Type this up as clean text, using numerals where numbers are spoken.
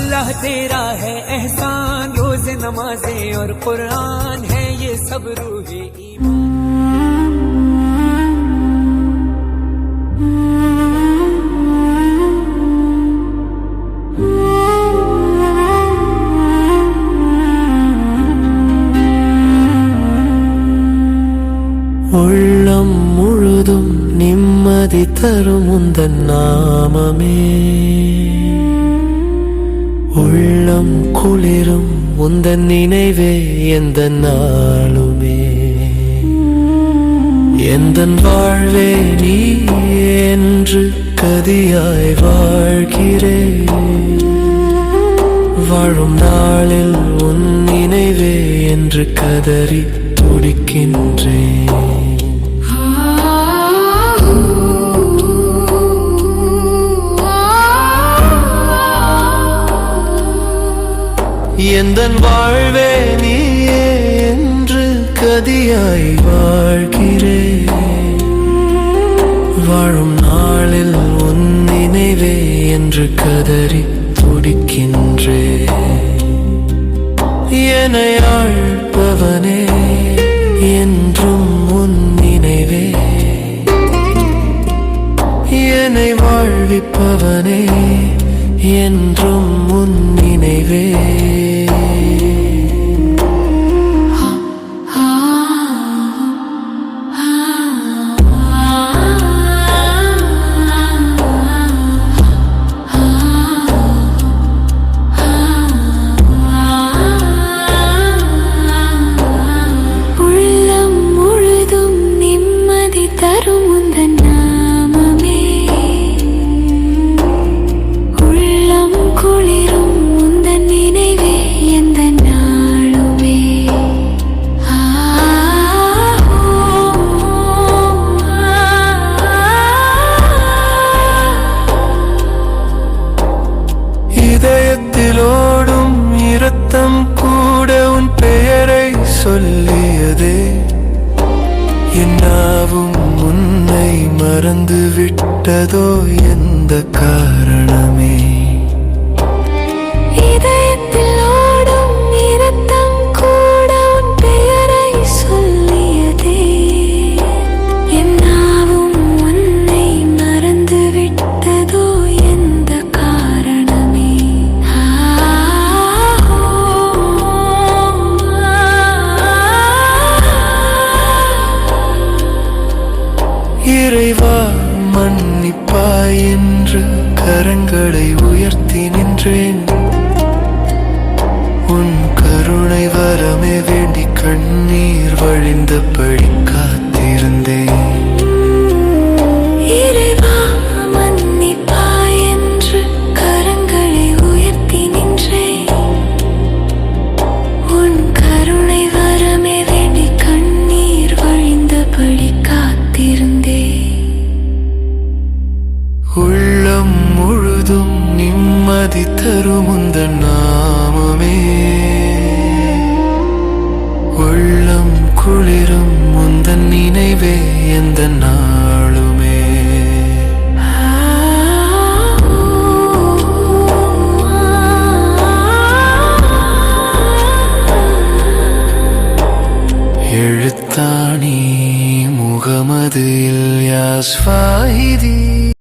अल्लाह तेरा है एहसान, रोज नमाजें और कुरान है ये सब रूहे ईमान। உள்ளம் முழுதும் நிம்மதி தரும் உந்தன் நாமமே, உள்ளம் குளிரும் உந்தன் நினைவே எந்த நாளுமே. எந்தன் வாழ்வே நீ என்று கதியாய் வாழ்கிறேன், வாழும் நாளில் உன் நினைவே என்று கதறி துடிக்கின்றேன். எந்தன் வாழ்வே நீயே என்று கதியாய் வாழ்கிறேன், வாழும் நாளில் உன் நினைவே என்று கதறி துடிக்கின்றேன். என்னை ஆழ்பவனே என்றும் உன் நினைவே, என்னை வாழ்விப்பவனே என்றும் உன் நினைவே. இதயத்திலோடும் இரத்தம் கூட உன் பெயரை சொல்லியதே, என்னாவும் உன்னை மறந்து விட்டதோ எந்த காரணமே. இதயத்திலோடும் இரத்தம் கூட உன் பெயரை சொல்லியதே, என்னாவும் உன்னை மறந்து விட்டதோ எந்த காரணமே. இறைவா மன்னிப்பாய் என்று கரங்களை உயர்த்தி நின்றேன், உன் கருணை வரமே வேண்டி கண்ணீர் வழிந்தபடி காத்திருந்தேன். இறைவா மன்னிப்பாய் என்று கரங்களை உயர்த்தி நின்றேன், உன் கருணை வரமே வேண்டி கண்ணீர் வழிந்தபடி காத்திருந்தேன். உள்ளம் முழுதும் நிம்மதி தரும் உந்தன் நாமமே, உள்ளம் குளிரும் உந்தன் நினைவே எந்த நாளுமே.